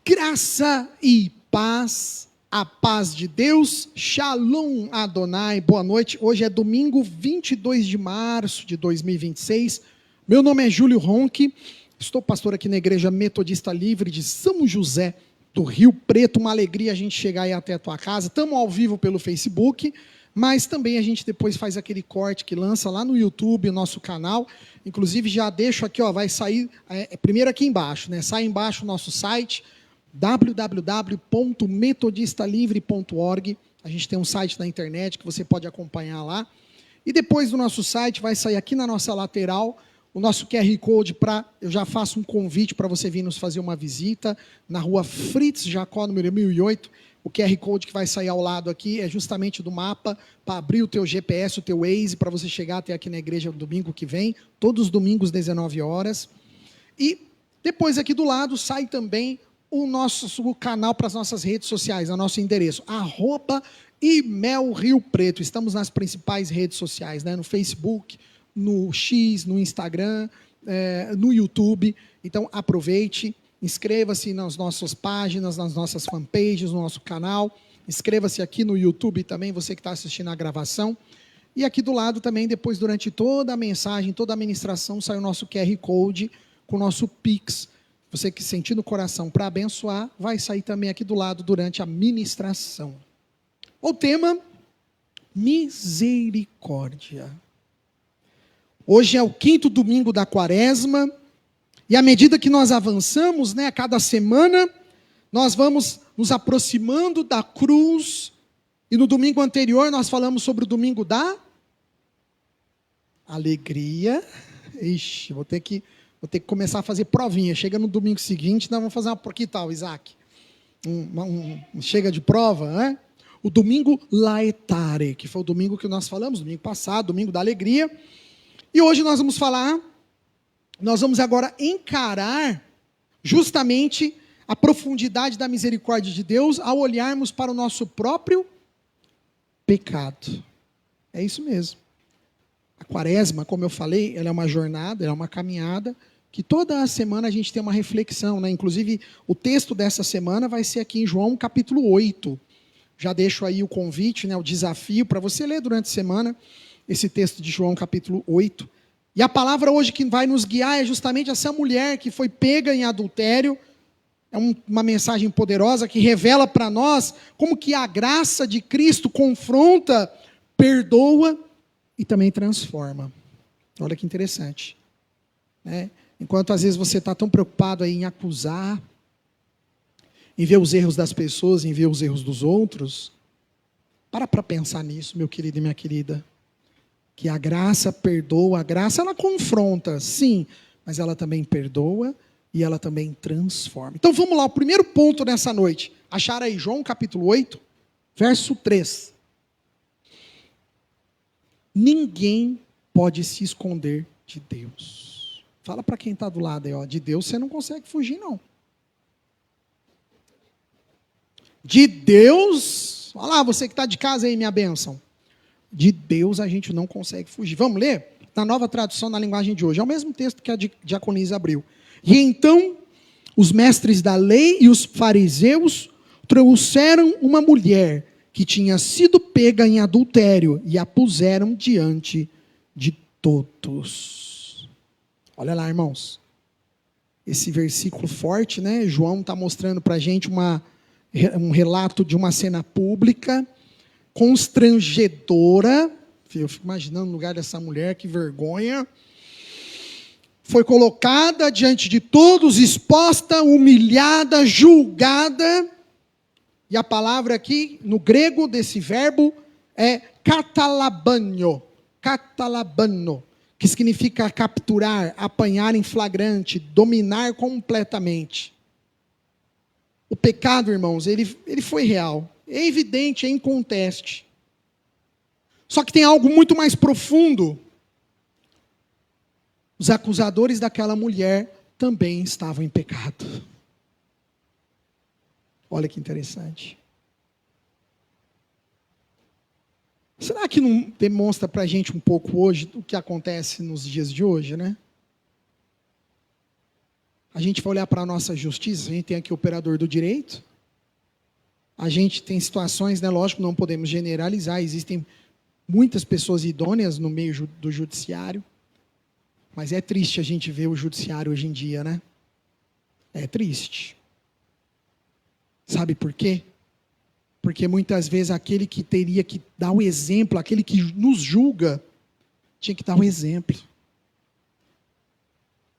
Graça e paz, a paz de Deus, Shalom Adonai, boa noite. Hoje é domingo 22 de março de 2026. Meu nome é Júlio Ronque, estou pastor aqui na Igreja Metodista Livre de São José do Rio Preto. Uma alegria a gente chegar aí até a tua casa. Estamos ao vivo pelo Facebook, mas também a gente depois faz aquele corte que lança lá no YouTube, o nosso canal. Inclusive já deixo aqui, vai sair, primeiro aqui embaixo, né? Sai embaixo o nosso site, www.metodistalivre.org. A gente tem um site na internet que você pode acompanhar lá. E depois do nosso site vai sair aqui na nossa lateral o nosso QR Code eu já faço um convite para você vir nos fazer uma visita na rua Fritz Jacó, número 1008. O QR Code que vai sair ao lado aqui é justamente do mapa para abrir o teu GPS, o teu Waze, para você chegar até aqui na igreja no domingo que vem, todos os domingos, 19 horas. E depois aqui do lado sai também o nosso canal para as nossas redes sociais, o nosso endereço, @ImelRioPreto. Estamos nas principais redes sociais, né? No Facebook, no X, no Instagram, no YouTube. Então aproveite, inscreva-se nas nossas páginas, nas nossas fanpages, no nosso canal. Inscreva-se aqui no YouTube também, você que está assistindo a gravação. E aqui do lado também, depois, durante toda a mensagem, toda a ministração, sai o nosso QR Code com o nosso Pix. Você que sentir no coração para abençoar, vai sair também aqui do lado durante a ministração. O tema, misericórdia. Hoje é o 5º domingo da quaresma, e à medida que nós avançamos, a cada semana, nós vamos nos aproximando da cruz, e no domingo anterior nós falamos sobre o domingo da alegria. Ixi, vou ter que começar a fazer provinha. Chega no domingo seguinte, nós vamos fazer uma... Que tal, Isaac? Chega de prova, né? O domingo Laetare, que foi o domingo que nós falamos, domingo passado, domingo da alegria. E hoje nós vamos agora encarar justamente a profundidade da misericórdia de Deus ao olharmos para o nosso próprio pecado. É isso mesmo. A quaresma, como eu falei, ela é uma jornada, ela é uma caminhada, que toda semana a gente tem uma reflexão, né? Inclusive, o texto dessa semana vai ser aqui em João, capítulo 8. Já deixo aí o convite, o desafio, para você ler durante a semana, esse texto de João, capítulo 8. E a palavra hoje que vai nos guiar é justamente essa mulher que foi pega em adultério. É uma mensagem poderosa que revela para nós como que a graça de Cristo confronta, perdoa e também transforma. Olha que interessante, né? Enquanto às vezes você está tão preocupado aí em acusar, em ver os erros das pessoas, em ver os erros dos outros, para pensar nisso, meu querido e minha querida, que a graça perdoa, a graça ela confronta, sim, mas ela também perdoa e ela também transforma. Então vamos lá, o primeiro ponto nessa noite, acharam aí João capítulo 8, verso 3. Ninguém pode se esconder de Deus. Fala para quem está do lado aí, de Deus você não consegue fugir não. De Deus, olha lá, você que está de casa aí, minha bênção. De Deus a gente não consegue fugir. Vamos ler? Na nova tradução, na linguagem de hoje. É o mesmo texto que a diaconisa abriu. E então, os mestres da lei e os fariseus trouxeram uma mulher que tinha sido pega em adultério e a puseram diante de todos. Olha lá, irmãos. Esse versículo forte, né? João está mostrando para a gente um relato de uma cena pública, constrangedora. Eu fico imaginando no lugar dessa mulher, que vergonha. Foi colocada diante de todos, exposta, humilhada, julgada. E a palavra aqui, no grego desse verbo, é katalabano, que significa capturar, apanhar em flagrante, dominar completamente. O pecado, irmãos, ele foi real. É evidente, é inconteste. Só que tem algo muito mais profundo. Os acusadores daquela mulher também estavam em pecado. Olha que interessante. Será que não demonstra para a gente um pouco hoje o que acontece nos dias de hoje, né? A gente vai olhar para a nossa justiça, a gente tem aqui o operador do direito, a gente tem situações, né, lógico, não podemos generalizar, existem muitas pessoas idôneas no meio do judiciário, mas é triste a gente ver o judiciário hoje em dia, né? É triste. Sabe por quê? Porque muitas vezes aquele que teria que dar o exemplo, aquele que nos julga, tinha que dar o exemplo.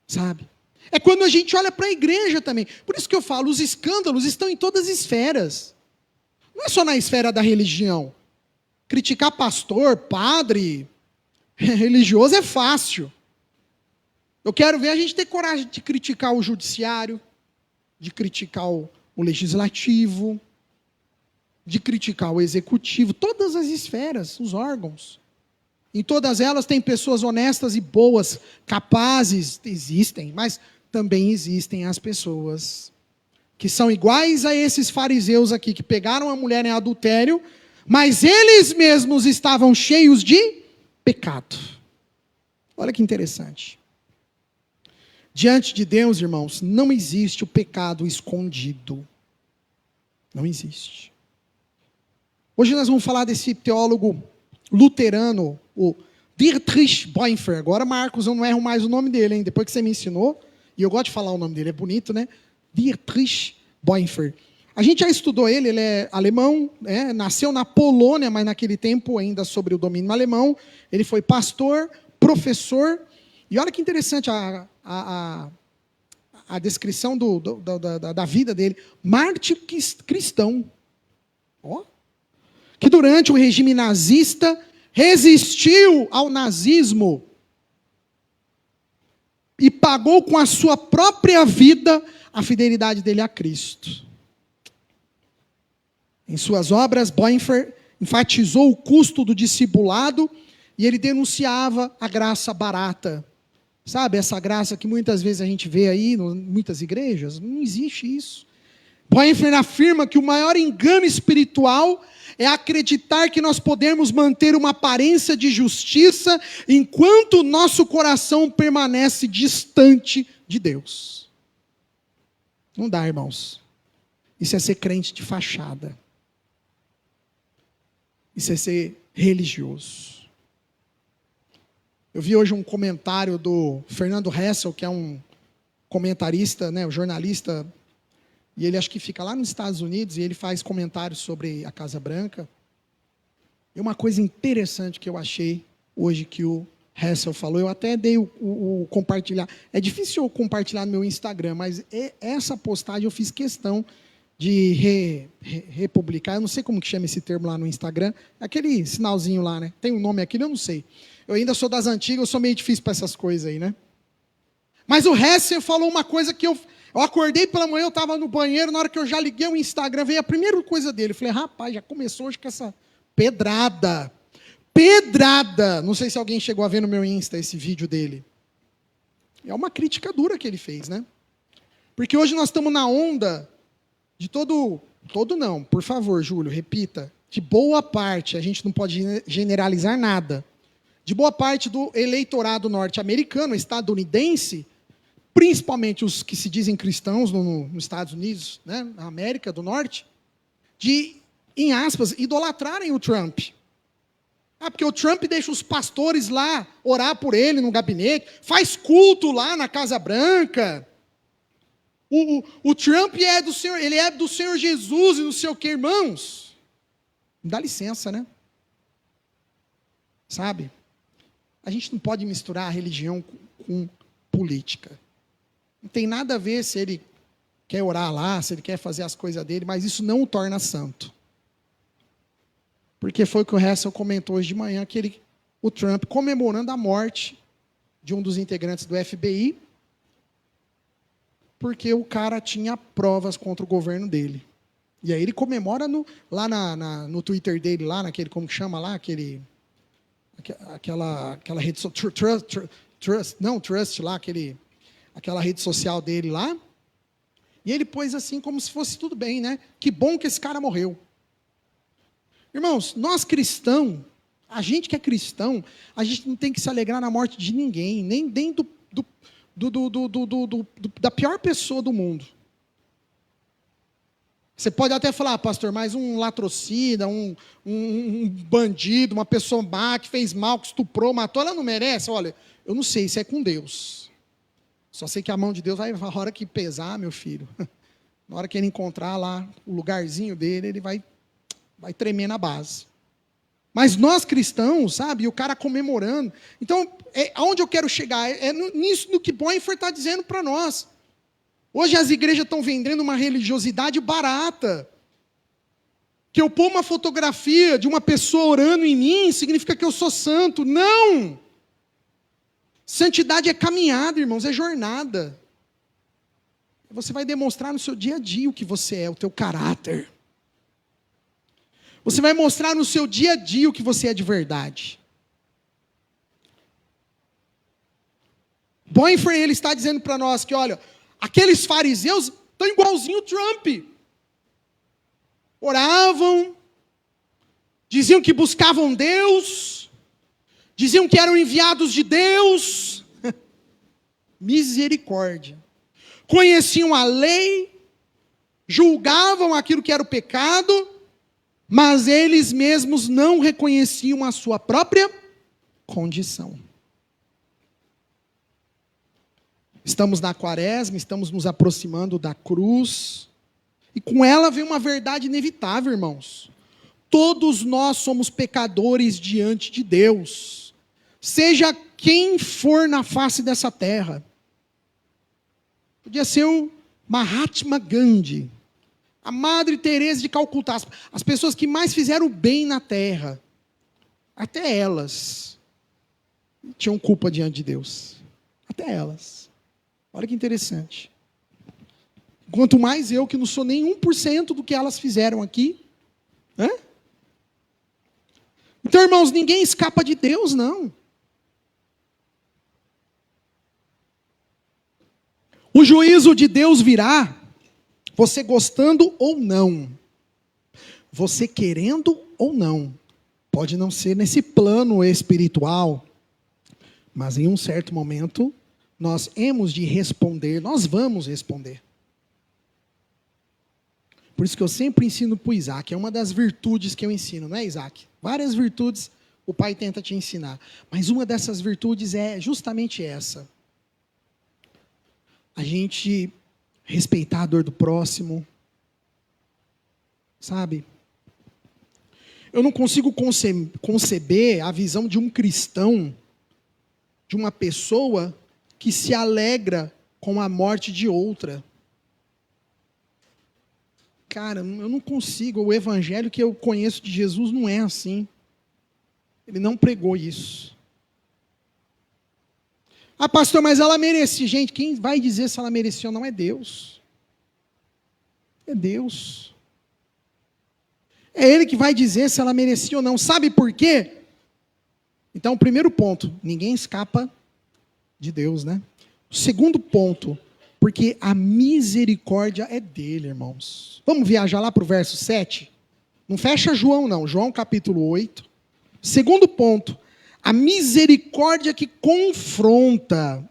Sabe? É quando a gente olha para a igreja também. Por isso que eu falo, os escândalos estão em todas as esferas. Não é só na esfera da religião. Criticar pastor, padre, religioso é fácil. Eu quero ver a gente ter coragem de criticar o judiciário, de criticar o legislativo, de criticar o executivo, todas as esferas, os órgãos. Em todas elas tem pessoas honestas e boas, capazes, existem, mas também existem as pessoas que são iguais a esses fariseus aqui, que pegaram a mulher em adultério, mas eles mesmos estavam cheios de pecado. Olha que interessante. Diante de Deus, irmãos, não existe o pecado escondido. Não existe. Hoje nós vamos falar desse teólogo luterano, o Dietrich Bonhoeffer. Agora, Marcos, eu não erro mais o nome dele, hein? Depois que você me ensinou, e eu gosto de falar o nome dele, é bonito, né? Dietrich Bonhoeffer. A gente já estudou ele é alemão, nasceu na Polônia, mas naquele tempo ainda sobre o domínio alemão. Ele foi pastor, professor, e olha que interessante a descrição da vida dele. Mártir cristão. Ó. Que durante o regime nazista resistiu ao nazismo e pagou com a sua própria vida a fidelidade dele a Cristo. Em suas obras, Bonhoeffer enfatizou o custo do discipulado e ele denunciava a graça barata. Sabe, essa graça que muitas vezes a gente vê aí, em muitas igrejas, não existe isso. Bonhoeffer afirma que o maior engano espiritual é acreditar que nós podemos manter uma aparência de justiça enquanto o nosso coração permanece distante de Deus. Não dá, irmãos. Isso é ser crente de fachada. Isso é ser religioso. Eu vi hoje um comentário do Fernando Hessel, que é um comentarista, um jornalista, e ele acho que fica lá nos Estados Unidos, e ele faz comentários sobre a Casa Branca. E uma coisa interessante que eu achei hoje que o Hessel falou, eu até dei o compartilhar. É difícil eu compartilhar no meu Instagram, mas essa postagem eu fiz questão de republicar. Eu não sei como que chama esse termo lá no Instagram. Aquele sinalzinho lá, né? Tem um nome aqui, eu não sei. Eu ainda sou das antigas, eu sou meio difícil para essas coisas aí, né? Mas o Hessel falou uma coisa que eu acordei pela manhã, eu estava no banheiro, na hora que eu já liguei o Instagram, veio a primeira coisa dele. Eu falei, rapaz, já começou hoje com essa pedrada. Pedrada! Não sei se alguém chegou a ver no meu Insta esse vídeo dele. É uma crítica dura que ele fez, né? Porque hoje nós estamos na onda de todo não, por favor, Júlio, repita, de boa parte, a gente não pode generalizar nada, de boa parte do eleitorado norte-americano, estadunidense, principalmente os que se dizem cristãos nos Estados Unidos, né, na América do Norte, de, em aspas, idolatrarem o Trump. Porque o Trump deixa os pastores lá orar por ele no gabinete, faz culto lá na Casa Branca. O Trump é do Senhor, ele é do Senhor Jesus e não sei o que, irmãos. Dá licença, né? Sabe? A gente não pode misturar a religião com política. Não tem nada a ver se ele quer orar lá, se ele quer fazer as coisas dele, mas isso não o torna santo. Porque foi o que o Hessel comentou hoje de manhã, que o Trump comemorando a morte de um dos integrantes do FBI, porque o cara tinha provas contra o governo dele. E aí ele comemora lá no Twitter dele, lá naquele, como que chama lá, aquela rede social, Trust lá, aquela rede social dele lá, e ele pôs assim como se fosse tudo bem, né? Que bom que esse cara morreu. Irmãos, nós cristãos, a gente que é cristão, a gente não tem que se alegrar na morte de ninguém, nem do da pior pessoa do mundo. Você pode até falar, pastor, mas um latrocida, um bandido, uma pessoa má, que fez mal, que estuprou, matou, ela não merece? Olha, eu não sei, isso é com Deus. Só sei que a mão de Deus vai, na hora que pesar, meu filho, na hora que ele encontrar lá o lugarzinho dele, ele vai tremer na base. Mas nós cristãos, sabe, e o cara comemorando. Então, aonde eu quero chegar? Nisso do que Bonhoeffer está dizendo para nós. Hoje as igrejas estão vendendo uma religiosidade barata. Que eu pôr uma fotografia de uma pessoa orando em mim, significa que eu sou santo. Não! Santidade é caminhada, irmãos, é jornada. Você vai demonstrar no seu dia a dia o que você é, o teu caráter. Você vai mostrar no seu dia a dia o que você é de verdade. Bonhoeffer, ele está dizendo para nós que, olha, aqueles fariseus estão igualzinho o Trump. Oravam, diziam que buscavam Deus, diziam que eram enviados de Deus. Misericórdia. Conheciam a lei, julgavam aquilo que era o pecado, mas eles mesmos não reconheciam a sua própria condição. Estamos na quaresma, estamos nos aproximando da cruz, e com ela vem uma verdade inevitável, irmãos. Todos nós somos pecadores diante de Deus, seja quem for na face dessa terra. Podia ser o Mahatma Gandhi, a Madre Teresa de Calcutá, as pessoas que mais fizeram bem na terra, até elas tinham culpa diante de Deus, até elas. Olha que interessante. Quanto mais eu, que não sou nem 1% do que elas fizeram aqui. Né? Então, irmãos, ninguém escapa de Deus, não. O juízo de Deus virá, você gostando ou não. Você querendo ou não. Pode não ser nesse plano espiritual, mas em um certo momento nós hemos de responder, nós vamos responder. Por isso que eu sempre ensino para o Isaac, é uma das virtudes que eu ensino, não é, Isaac? Várias virtudes o pai tenta te ensinar, mas uma dessas virtudes é justamente essa. A gente respeitar a dor do próximo, sabe? Eu não consigo conceber a visão de um cristão, de uma pessoa que se alegra com a morte de outra. Cara, eu não consigo. O evangelho que eu conheço de Jesus não é assim. Ele não pregou isso. Ah, pastor, mas ela merecia. Gente, quem vai dizer se ela merecia ou não é Deus. É Deus. É Ele que vai dizer se ela merecia ou não. Sabe por quê? Então, o primeiro ponto, ninguém escapa de Deus, né? O segundo ponto, porque a misericórdia é dele, irmãos. Vamos viajar lá para o verso 7? Não fecha João, não. João capítulo 8. Segundo ponto, a misericórdia que confronta.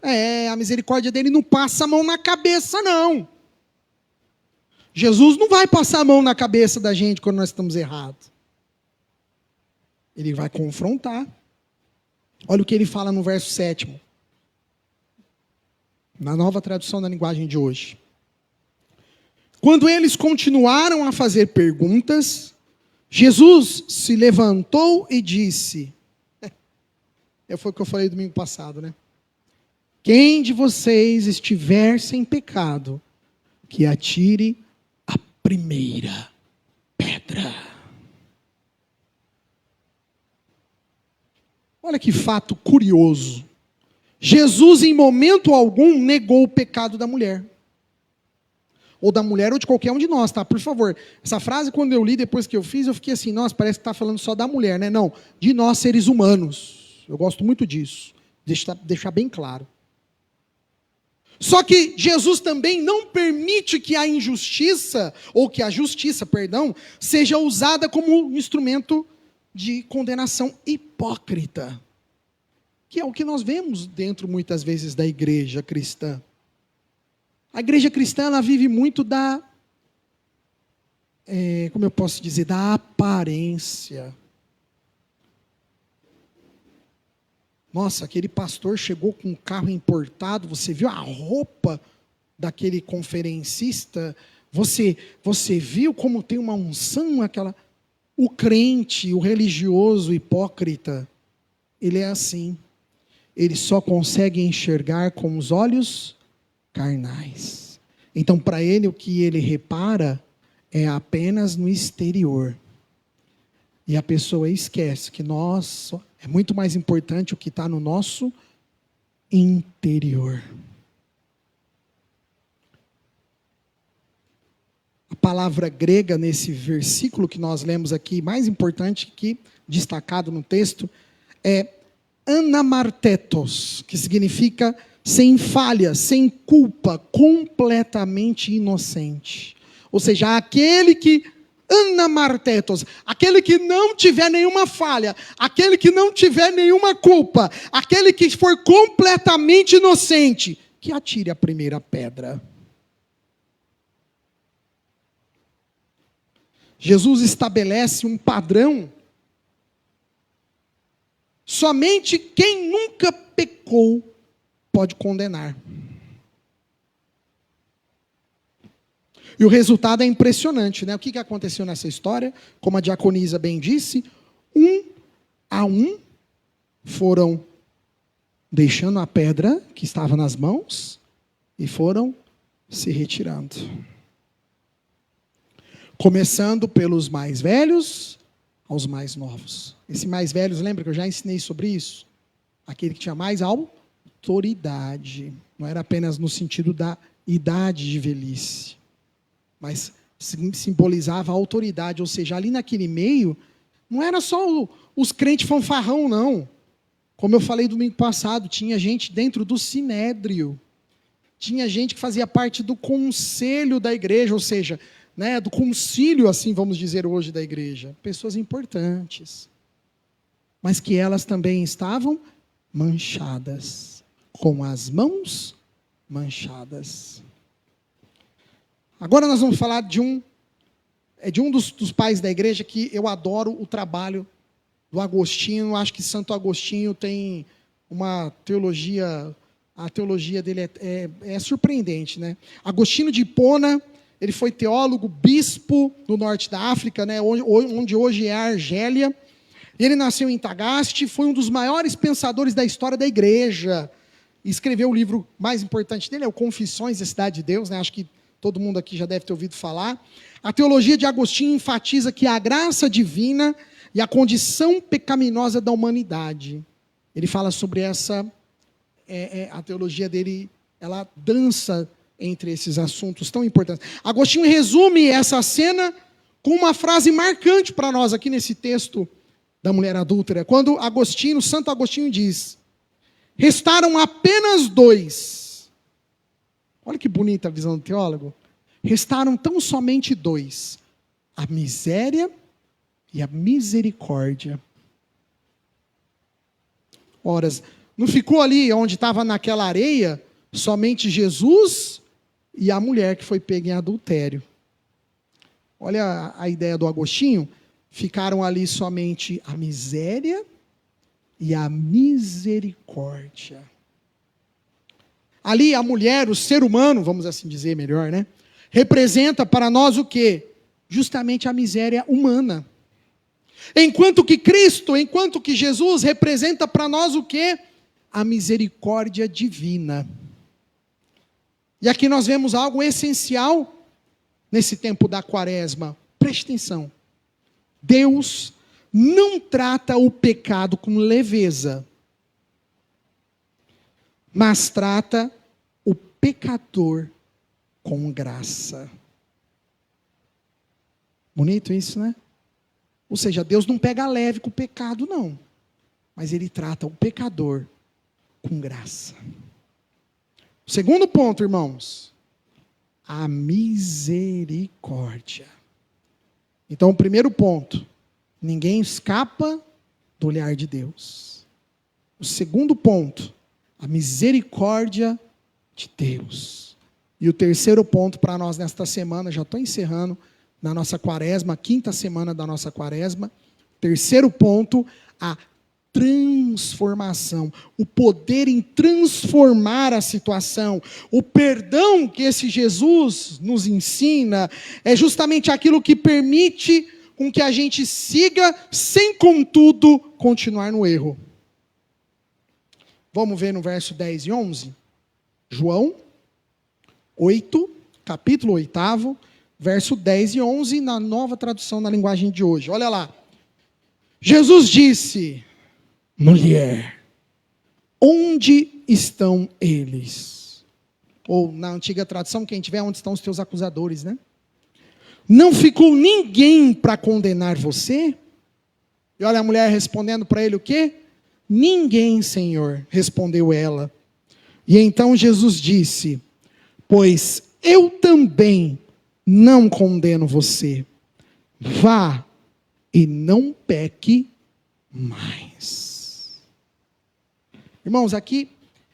A misericórdia dele não passa a mão na cabeça, não. Jesus não vai passar a mão na cabeça da gente quando nós estamos errados. Ele vai confrontar. Olha o que ele fala no verso 7. Na nova tradução da linguagem de hoje. Quando eles continuaram a fazer perguntas, Jesus se levantou e disse... Foi o que eu falei domingo passado, né? Quem de vocês estiver sem pecado, que atire a primeira pedra. Olha que fato curioso. Jesus, em momento algum, negou o pecado da mulher. Ou da mulher ou de qualquer um de nós, tá? Por favor. Essa frase, quando eu li, depois que eu fiz, eu fiquei assim, nossa, parece que está falando só da mulher, né? Não, de nós seres humanos. Eu gosto muito disso. Deixar bem claro. Só que Jesus também não permite que a injustiça, ou que a justiça, perdão, seja usada como instrumento de condenação hipócrita. que é o que nós vemos dentro, muitas vezes, da igreja cristã. A igreja cristã, ela vive muito como eu posso dizer, da aparência. Nossa, aquele pastor chegou com um carro importado, você viu a roupa daquele conferencista? Você viu como tem uma unção, o crente, o religioso, o hipócrita, ele é assim. Ele só consegue enxergar com os olhos carnais. Então, para ele, o que ele repara é apenas no exterior. E a pessoa esquece que é muito mais importante o que está no nosso interior. A palavra grega nesse versículo que nós lemos aqui, mais importante que destacado no texto, é anamartetos, que significa sem falha, sem culpa, completamente inocente. Ou seja, aquele que anamartetos, aquele que não tiver nenhuma falha, aquele que não tiver nenhuma culpa, aquele que for completamente inocente, que atire a primeira pedra. Jesus estabelece um padrão. Somente quem nunca pecou pode condenar. E o resultado é impressionante, né? O que aconteceu nessa história? Como a diaconisa bem disse, um a um foram deixando a pedra que estava nas mãos e foram se retirando. Começando pelos mais velhos aos mais novos. Esse mais velhos, lembra que eu já ensinei sobre isso? Aquele que tinha mais autoridade. Não era apenas no sentido da idade de velhice, mas simbolizava a autoridade. Ou seja, ali naquele meio, não era só os crentes fanfarrão, não. Como eu falei domingo passado, tinha gente dentro do sinédrio. Tinha gente que fazia parte do conselho da igreja, ou seja, né, do concílio, assim vamos dizer hoje, da igreja. Pessoas importantes. Mas que elas também estavam manchadas, com as mãos manchadas. Agora nós vamos falar de um dos pais da igreja que eu adoro o trabalho do Agostinho. Acho que Santo Agostinho tem uma teologia, a teologia dele é surpreendente, né? Agostinho de Hipona, ele foi teólogo, bispo no norte da África, né, onde hoje é a Argélia. Ele nasceu em Tagaste, foi um dos maiores pensadores da história da igreja. Escreveu o livro mais importante dele, é o Confissões da Cidade de Deus, né? Acho que todo mundo aqui já deve ter ouvido falar. A teologia de Agostinho enfatiza que a graça divina e a condição pecaminosa da humanidade. Ele fala sobre essa, a teologia dele, ela dança entre esses assuntos tão importantes. Agostinho resume essa cena com uma frase marcante para nós aqui nesse texto da mulher adúltera. Quando Santo Agostinho diz: restaram apenas dois. Olha que bonita a visão do teólogo. Restaram tão somente dois: a miséria e a misericórdia. Ora, não ficou ali onde estava naquela areia somente Jesus e a mulher que foi pega em adultério. Olha a ideia do Agostinho. Ficaram ali somente a miséria e a misericórdia. Ali a mulher, o ser humano, vamos assim dizer melhor, né? Representa para nós o quê? Justamente a miséria humana. Enquanto que Jesus representa para nós o quê? A misericórdia divina. E aqui nós vemos algo essencial nesse tempo da quaresma. Preste atenção. Deus não trata o pecado com leveza, mas trata o pecador com graça. Bonito isso, né? Ou seja, Deus não pega leve com o pecado, não. Mas Ele trata o pecador com graça. O segundo ponto, irmãos, a misericórdia. Então, o primeiro ponto, ninguém escapa do olhar de Deus. O segundo ponto, a misericórdia de Deus. E o terceiro ponto para nós nesta semana, já estou encerrando, na nossa quaresma, a quinta semana da nossa quaresma. Terceiro ponto, a transformação. O poder em transformar a situação. O perdão que esse Jesus nos ensina é justamente aquilo que permite com que a gente siga, sem contudo continuar no erro. Vamos ver no verso 10 e 11? João 8, capítulo 8, verso 10 e 11, na nova tradução na linguagem de hoje. Olha lá. Jesus disse: mulher, onde estão eles? Ou na antiga tradução, quem tiver, onde estão os teus acusadores, né? Não ficou ninguém para condenar você? E olha a mulher respondendo para ele o quê? Ninguém, Senhor, respondeu ela. E então Jesus disse: pois eu também não condeno você. Vá e não peque mais. Irmãos, aqui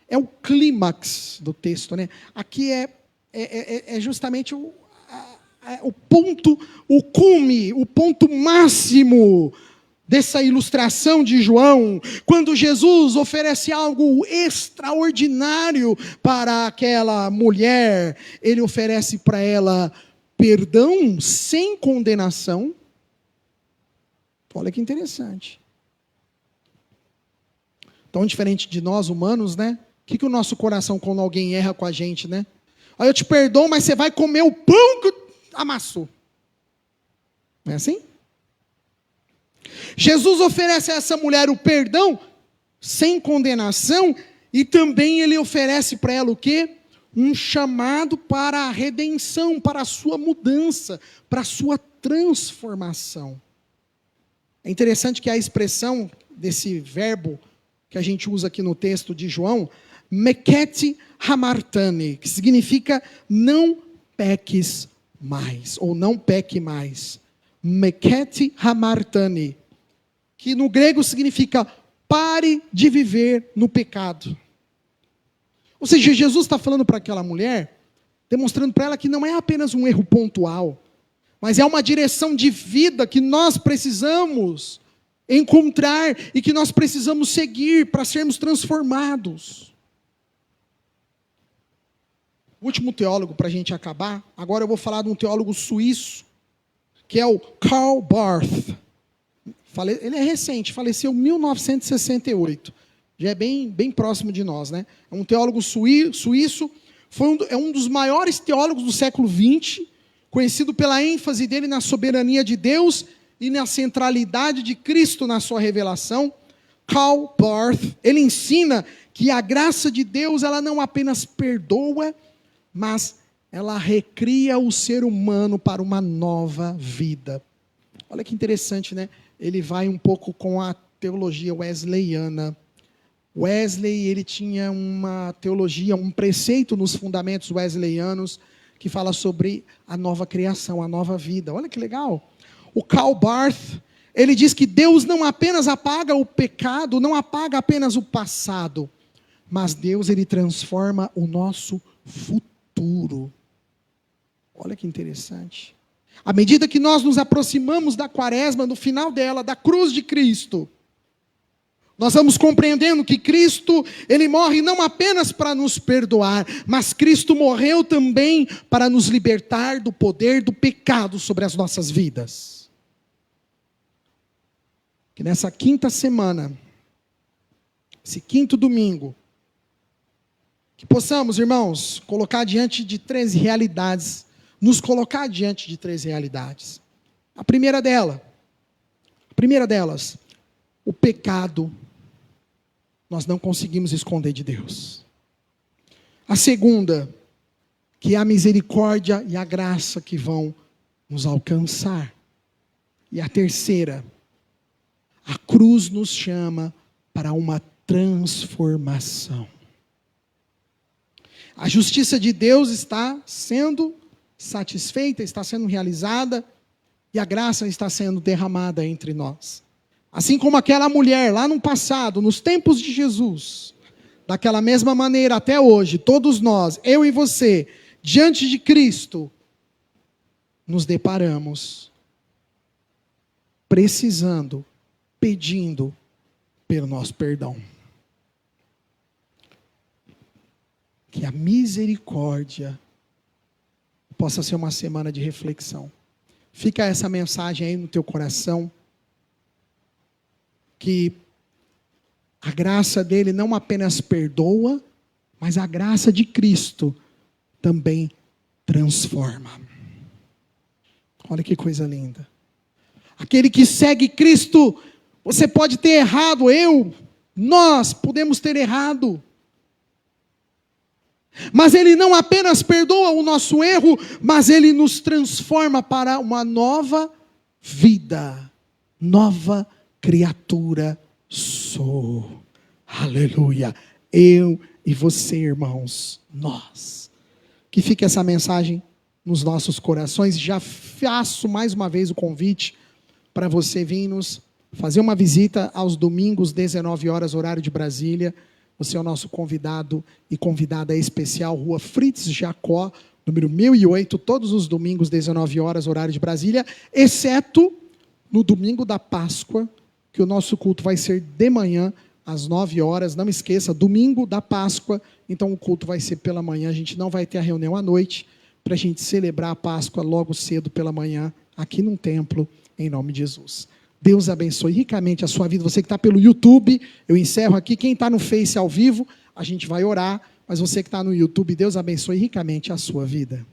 é o clímax do texto, né? Aqui é justamente o ponto, o cume, o ponto máximo dessa ilustração de João, quando Jesus oferece algo extraordinário para aquela mulher. Ele oferece para ela perdão sem condenação. Olha que interessante. Tão diferente de nós humanos, né? O que o nosso coração, quando alguém erra com a gente, né? Aí eu te perdoo, mas você vai comer o pão que amassou. Não é assim? Jesus oferece a essa mulher o perdão sem condenação, e também ele oferece para ela o quê? Um chamado para a redenção, para a sua mudança, para a sua transformação. É interessante que a expressão desse verbo que a gente usa aqui no texto de João, mekete hamartane, que significa não peques mais, ou não peque mais. Mekete hamartane, que no grego significa pare de viver no pecado. Ou seja, Jesus está falando para aquela mulher, demonstrando para ela que não é apenas um erro pontual, mas é uma direção de vida que nós precisamos encontrar e que nós precisamos seguir para sermos transformados. O último teólogo, para a gente acabar, agora eu vou falar de um teólogo suíço, que é o Karl Barth. Ele é recente, faleceu em 1968. Já é bem próximo de nós, né? É um teólogo suíço, é um dos maiores teólogos do século XX, conhecido pela ênfase dele na soberania de Deus e na centralidade de Cristo na sua revelação. Karl Barth, ele ensina que a graça de Deus, ela não apenas perdoa, mas ela recria o ser humano para uma nova vida. Olha que interessante, né? Ele vai um pouco com a teologia wesleyana. Wesley, ele tinha uma teologia, um preceito nos fundamentos wesleyanos que fala sobre a nova criação, a nova vida. Olha que legal. O Karl Barth, ele diz que Deus não apenas apaga o pecado, não apaga apenas o passado, mas Deus, ele transforma o nosso futuro. Olha que interessante. À medida que nós nos aproximamos da quaresma, no final dela, da cruz de Cristo, nós vamos compreendendo que Cristo, ele morre não apenas para nos perdoar, mas Cristo morreu também para nos libertar do poder do pecado sobre as nossas vidas. Que nessa quinta semana, esse quinto domingo, que possamos, irmãos, colocar diante de 13 realidades, nos colocar diante de 3 realidades. A primeira delas, o pecado, nós não conseguimos esconder de Deus. A segunda, que é a misericórdia e a graça que vão nos alcançar. E a terceira, a cruz nos chama para uma transformação. A justiça de Deus está sendo satisfeita, está sendo realizada, e a graça está sendo derramada entre nós. Assim como aquela mulher lá no passado, nos tempos de Jesus, daquela mesma maneira até hoje, todos nós, eu e você, diante de Cristo, nos deparamos precisando, pedindo pelo nosso perdão. Que a misericórdia possa ser uma semana de reflexão. Fica essa mensagem aí no teu coração. Que a graça dele não apenas perdoa, mas a graça de Cristo também transforma. Olha que coisa linda. Aquele que segue Cristo, você pode ter errado, nós podemos ter errado. Mas ele não apenas perdoa o nosso erro, mas ele nos transforma para uma nova vida, nova criatura sou. Aleluia. Eu e você, irmãos, nós. Que fique essa mensagem nos nossos corações. Já faço mais uma vez o convite para você vir nos fazer uma visita aos domingos, 19 horas, horário de Brasília. Você é o nosso convidado e convidada especial, Rua Fritz Jacó, número 1008, todos os domingos, 19 horas, horário de Brasília, exceto no domingo da Páscoa, que o nosso culto vai ser de manhã, às 9 horas. Não esqueça, domingo da Páscoa, então o culto vai ser pela manhã. A gente não vai ter a reunião à noite, para a gente celebrar a Páscoa logo cedo pela manhã, aqui no templo, em nome de Jesus. Deus abençoe ricamente a sua vida. Você que está pelo YouTube, eu encerro aqui. Quem está no Face ao vivo, a gente vai orar. Mas você que está no YouTube, Deus abençoe ricamente a sua vida.